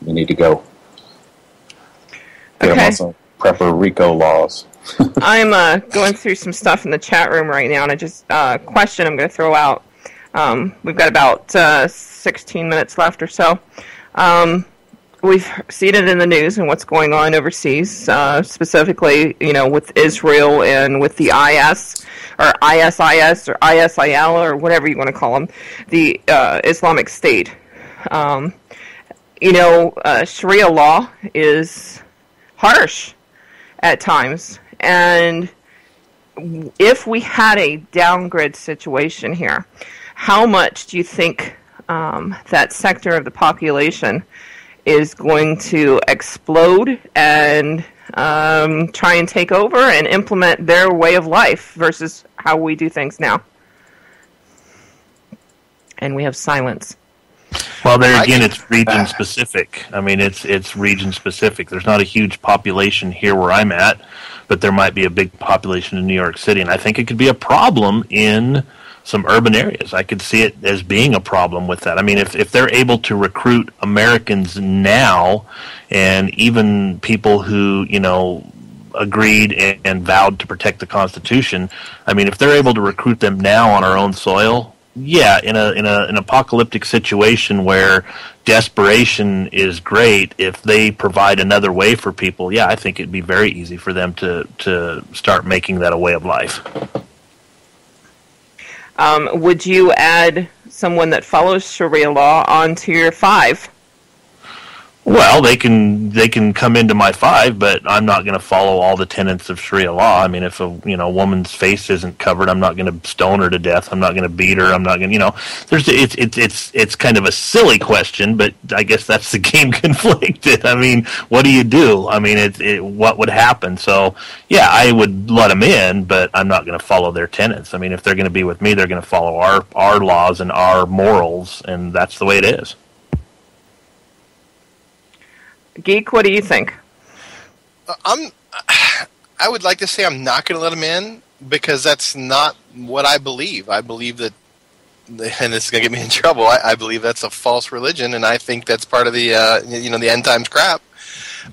You need to go. Get him on some Prepper Rico laws. I'm going through some stuff in the chat room right now, and I just question I'm going to throw out. We've got about 16 minutes left or so. We've seen it in the news and what's going on overseas, specifically, you know, with Israel and with the IS or ISIS or ISIL or whatever you want to call them, the Islamic State. Sharia law is harsh at times, and if we had a downgrade situation here, how much do you think that sector of the population is going to explode and try and take over and implement their way of life versus how we do things now? And we have silence. Well, there again, it's region specific. I mean, it's region specific. There's not a huge population here where I'm at, but there might be a big population in New York City, and I think it could be a problem in some urban areas. I could see it as being a problem with that. I mean, if they're able to recruit Americans now, and even people who, you know, agreed and vowed to protect the Constitution, I mean, if they're able to recruit them now on our own soil, yeah, in an apocalyptic situation where desperation is great, if they provide another way for people, yeah, I think it'd be very easy for them to start making that a way of life. Would you add someone that follows Sharia law onto your 5? Well, they can come into my 5, but I'm not going to follow all the tenets of Sharia law. I mean, if a woman's face isn't covered, I'm not going to stone her to death. I'm not going to beat her. I'm not going to, it's kind of a silly question, but I guess that's the game conflicted. I mean, what do you do? I mean, what would happen? So, yeah, I would let them in, but I'm not going to follow their tenets. I mean, if they're going to be with me, they're going to follow our laws and our morals, and that's the way it is. Geek, what do you think? I would like to say I'm not going to let him in because that's not what I believe. I believe that, and this is going to get me in trouble, I believe that's a false religion, and I think that's part of the the end times crap.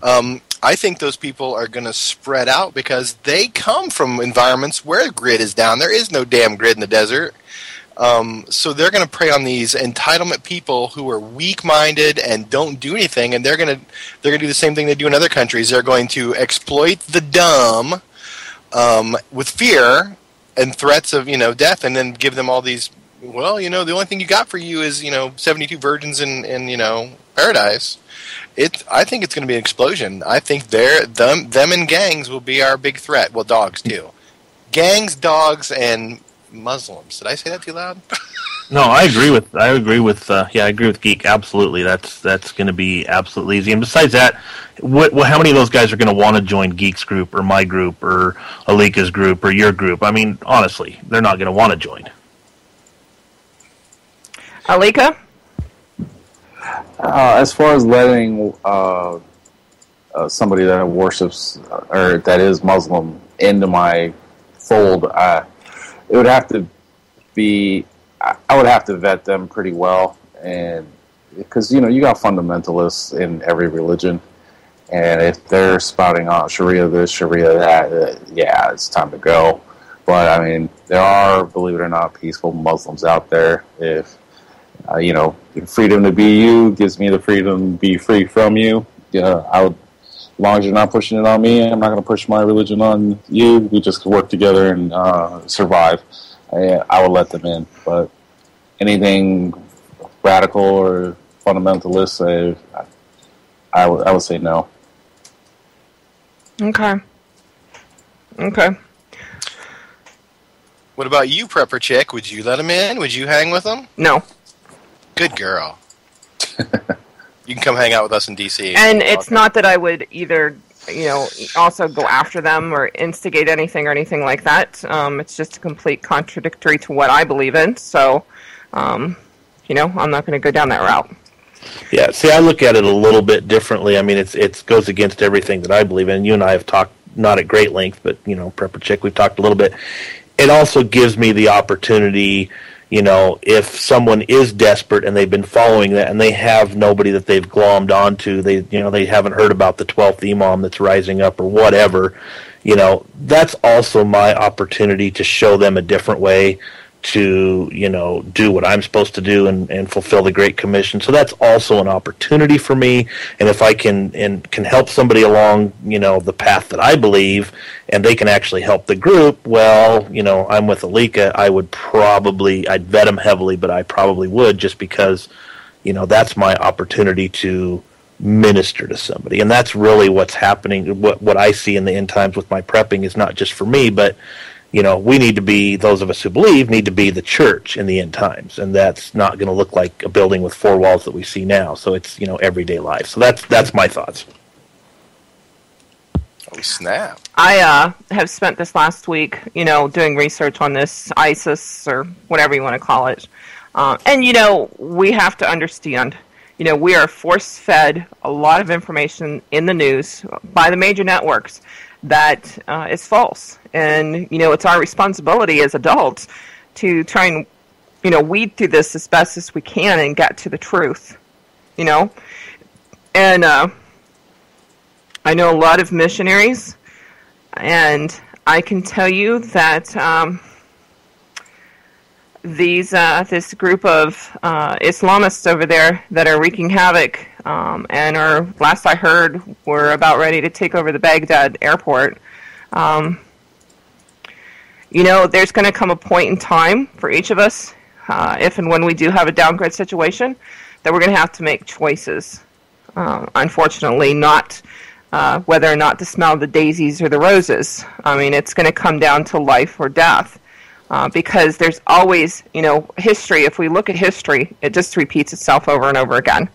I think those people are going to spread out because they come from environments where grid is down. There is no damn grid in the desert. So they're going to prey on these entitlement people who are weak-minded and don't do anything, and they're going to do the same thing they do in other countries. They're going to exploit the dumb with fear and threats of death, and then give them all these. Well, the only thing you got for you is 72 virgins in paradise. I think it's going to be an explosion. I think them and gangs will be our big threat. Well, dogs too. Gangs, dogs, and Muslims. Did I say that too loud? No, I agree with Geek. Absolutely, that's going to be absolutely easy. And besides that, how many of those guys are going to want to join Geek's group or my group or Alika's group or your group? I mean, honestly, they're not going to want to join. Alika? As far as letting somebody that worships or that is Muslim into my fold, it would have to be. I would have to vet them pretty well, and because you got fundamentalists in every religion, and if they're spouting out Sharia this, Sharia that, yeah, it's time to go. But I mean, there are, believe it or not, peaceful Muslims out there. If freedom to be you gives me the freedom to be free from you. I would, as long as you're not pushing it on me, I'm not going to push my religion on you. We just work together and survive. I would let them in, but anything radical or fundamentalist, I would say no. Okay. What about you, Prepper Chick? Would you let them in? Would you hang with them? No. Good girl. You can come hang out with us in D.C. And it's not that I would either, also go after them or instigate anything or anything like that. It's just a complete contradictory to what I believe in. So, I'm not going to go down that route. Yeah, see, I look at it a little bit differently. I mean, it goes against everything that I believe in. You and I have talked, not at great length, but, Prepper Chick, we've talked a little bit. It also gives me the opportunity, if someone is desperate and they've been following that and they have nobody that they've glommed onto, they haven't heard about the 12th Imam that's rising up or whatever, that's also my opportunity to show them a different way to, do what I'm supposed to do and fulfill the Great Commission. So that's also an opportunity for me. And if I can help somebody along, the path that I believe, and they can actually help the group, well, I'm with Alika, I'd vet them heavily, but I probably would, just because, that's my opportunity to minister to somebody. And that's really what's happening. What I see in the end times with my prepping is not just for me, but we need to be, those of us who believe, need to be the church in the end times. And that's not going to look like a building with four walls that we see now. So it's, everyday life. So that's my thoughts. Oh, snap. I have spent this last week, doing research on this ISIS or whatever you want to call it. And, we have to understand, we are force-fed a lot of information in the news by the major networks that is false. And, it's our responsibility as adults to try and, weed through this as best as we can and get to the truth, And I know a lot of missionaries, and I can tell you that this group of Islamists over there that are wreaking havoc and are, last I heard, were about ready to take over the Baghdad airport. There's going to come a point in time for each of us, if and when we do have a downgrade situation, that we're going to have to make choices. Unfortunately, not whether or not to smell the daisies or the roses. I mean, it's going to come down to life or death. Because there's always, history. If we look at history, it just repeats itself over and over again.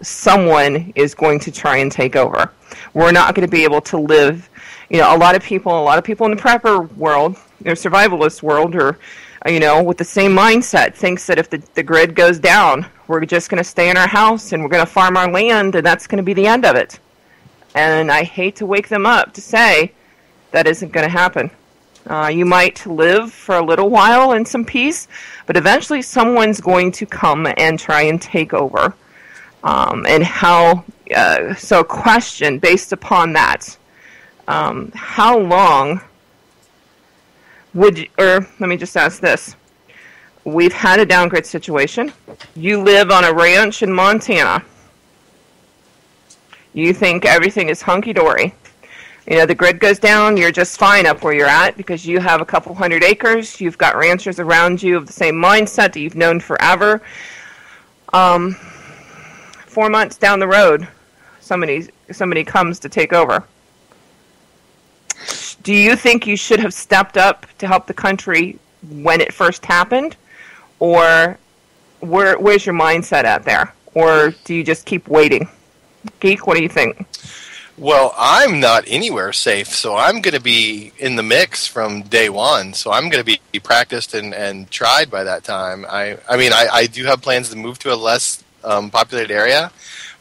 Someone is going to try and take over. We're not going to be able to live. A lot of people in the prepper world, survivalist world, or, with the same mindset, thinks that if the grid goes down, we're just going to stay in our house and we're going to farm our land, and that's going to be the end of it. And I hate to wake them up to say that isn't going to happen. You might live for a little while in some peace, but eventually someone's going to come and try and take over. And how, so a question based upon that, how long let me just ask this. We've had a downgrade situation. You live on a ranch in Montana. You think everything is hunky-dory. The grid goes down, you're just fine up where you're at because you have a couple hundred acres, you've got ranchers around you of the same mindset that you've known forever. 4 months down the road, somebody comes to take over. Do you think you should have stepped up to help the country when it first happened? or where's your mindset at there? Or do you just keep waiting? Geek, what do you think? Well, I'm not anywhere safe, so I'm going to be in the mix from day one. So I'm going to be practiced and tried by that time. I mean, I do have plans to move to a less populated area,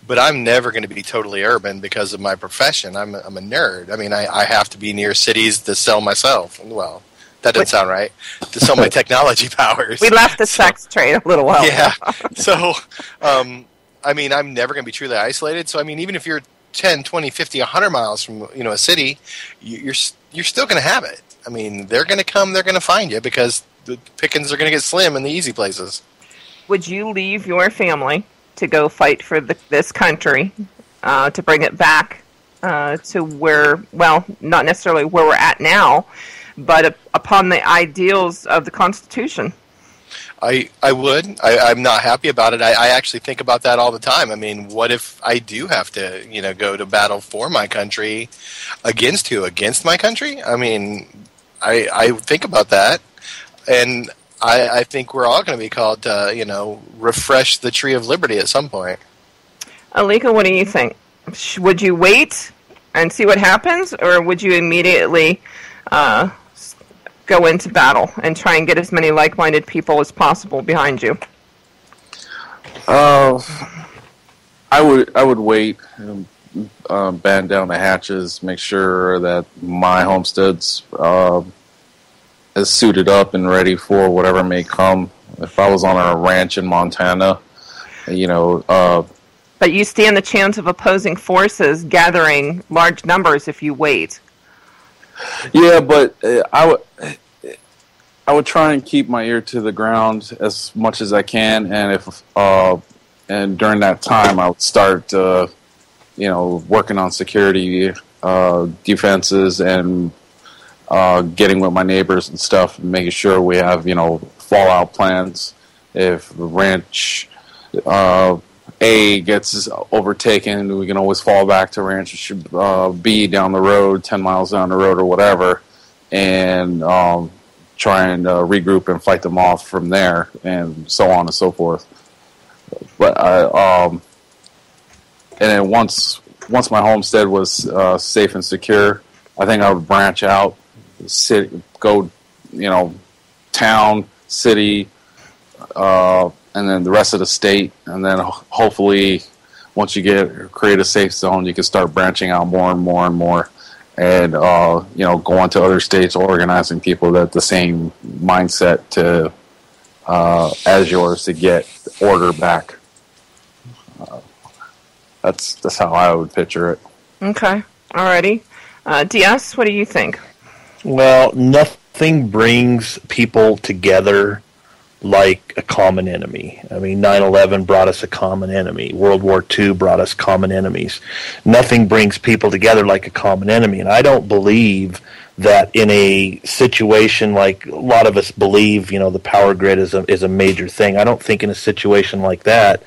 but I'm never going to be totally urban because of my profession. I'm a nerd. I mean, I have to be near cities to sell myself. Well, that doesn't sound right. To sell my technology powers. We left the sex trade a little while yeah. ago. So, I mean, I'm never going to be truly isolated. So, I mean, even if you're 10, 20, 50, 100 miles from, a city, you're still going to have it. I mean, they're going to come, they're going to find you because the pickings are going to get slim in the easy places. Would you leave your family to go fight for this country, to bring it back to where, well, not necessarily where we're at now, but upon the ideals of the Constitution? I would. I'm not happy about it. I actually think about that all the time. I mean, what if I do have to, go to battle for my country? Against who? Against my country? I mean, I think about that, and I think we're all going to be called to, refresh the tree of liberty at some point. Alika, what do you think? Would you wait and see what happens, or would you immediately go into battle and try and get as many like-minded people as possible behind you? I would wait, band down the hatches, make sure that my homestead's is suited up and ready for whatever may come. If I was on a ranch in Montana, But you stand the chance of opposing forces gathering large numbers if you wait. Yeah, but I would try and keep my ear to the ground as much as I can, and and during that time I would start working on security defenses and getting with my neighbors and stuff, and making sure we have fallout plans if the ranch A gets overtaken. We can always fall back to ranch B down the road, 10 miles down the road or whatever, and try and regroup and fight them off from there, and so on and so forth. But and then once my homestead was safe and secure, I think I would branch out, go town, city, and then the rest of the state, and then hopefully once you create a safe zone, you can start branching out more and more and more, and go on to other states, organizing people that the same mindset to as yours to get order back. That's how I would picture it. Okay, alrighty. DS, what do you think? Well, nothing brings people together like a common enemy. I mean, 9/11 brought us a common enemy. World War II brought us common enemies. Nothing brings people together like a common enemy. And I don't believe that in a situation like a lot of us believe, the power grid is a major thing. I don't think in a situation like that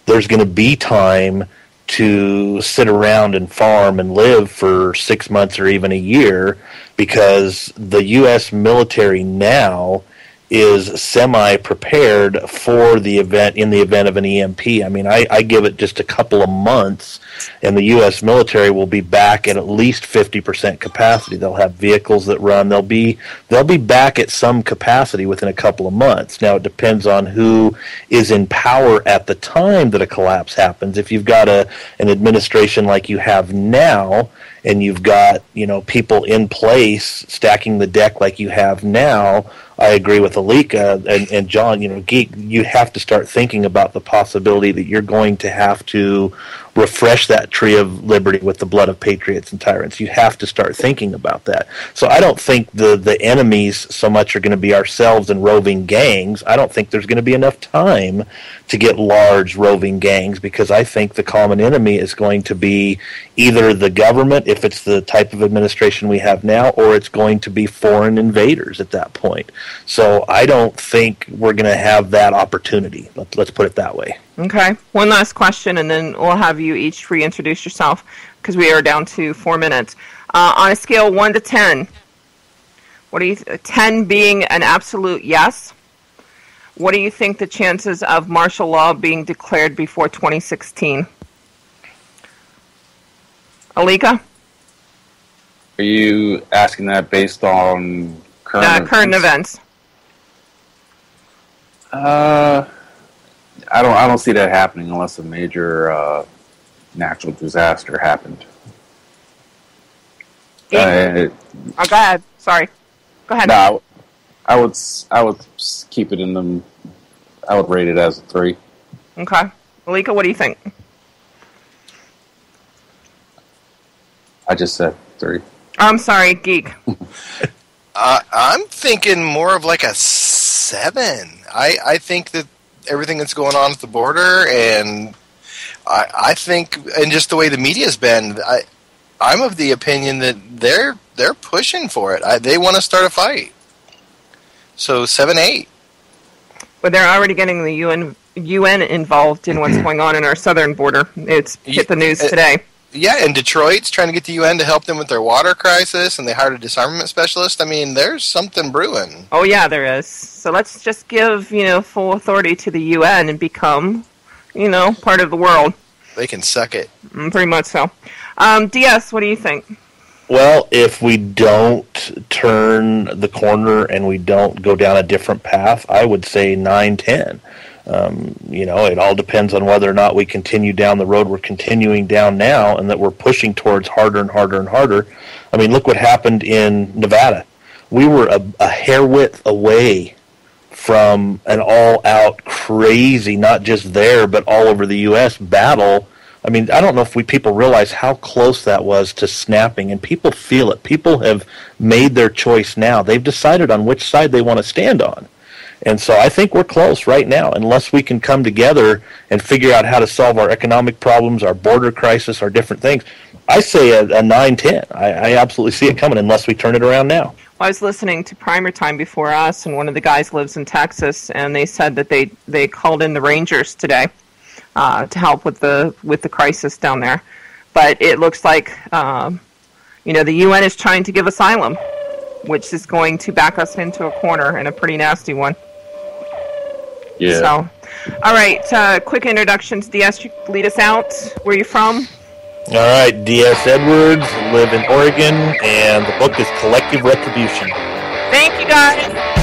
there's going to be time to sit around and farm and live for 6 months or even a year, because the U.S. military now is semi-prepared for the event, in the event of an EMP. I mean, I give it just a couple of months, and the U.S. military will be back at least 50% capacity. They'll have vehicles that run. They'll be back at some capacity within a couple of months. Now, it depends on who is in power at the time that a collapse happens. If you've got an administration like you have now, and you've got people in place stacking the deck like you have now, I agree with Alika and John. Geek, you have to start thinking about the possibility that you're going to have to refresh that tree of liberty with the blood of patriots and tyrants. You have to start thinking about that. So I don't think the enemies so much are going to be ourselves and roving gangs. I don't think there's going to be enough time to get large roving gangs, because I think the common enemy is going to be either the government, if it's the type of administration we have now, or it's going to be foreign invaders at that point. So I don't think we're going to have that opportunity. Let's put it that way. Okay. One last question, and then we'll have you each reintroduce yourself, because we are down to 4 minutes. On a scale 1 to 10, what do you 10 being an absolute yes? What do you think the chances of martial law being declared before 2016? Alika? Are you asking that based on current events? I don't see that happening unless a major natural disaster happened. Go ahead. Sorry. Go ahead. No, I would keep it in them. I would rate it as a 3. Okay. Alika, what do you think? I just said 3. I'm sorry, Geek. I'm thinking more of like a 7. I think that everything that's going on at the border, and I think, and just the way the media's been, I'm of the opinion that they're pushing for it. They want to start a fight. So 7, 8. But they're already getting the UN involved in what's going on in our southern border. It's hit the news today. Yeah, and Detroit's trying to get the UN to help them with their water crisis, and they hired a disarmament specialist. I mean, there's something brewing. Oh, yeah, there is. So let's just give, full authority to the UN and become, part of the world. They can suck it. Pretty much so. DS, what do you think? Well, if we don't turn the corner and we don't go down a different path, I would say 9, 10. It all depends on whether or not we continue down the road we're continuing down now, and that we're pushing towards harder and harder and harder. I mean, look what happened in Nevada. We were a hair width away from an all-out crazy, not just there, but all over the U.S. battle. I mean, I don't know if people realize how close that was to snapping, and people feel it. People have made their choice now. They've decided on which side they want to stand on. And so I think we're close right now, unless we can come together and figure out how to solve our economic problems, our border crisis, our different things. I say a 9-10. I absolutely see it coming unless we turn it around now. Well, I was listening to Primer Time before us, and one of the guys lives in Texas, and they said that they called in the Rangers today to help with the crisis down there. But it looks like the UN is trying to give asylum, which is going to back us into a corner, and a pretty nasty one. Yeah. So, all right, quick introductions. DS, lead us out. Where are you from? All right, D.S. Edwards, live in Oregon, and the book is Collective Retribution. Thank you, guys.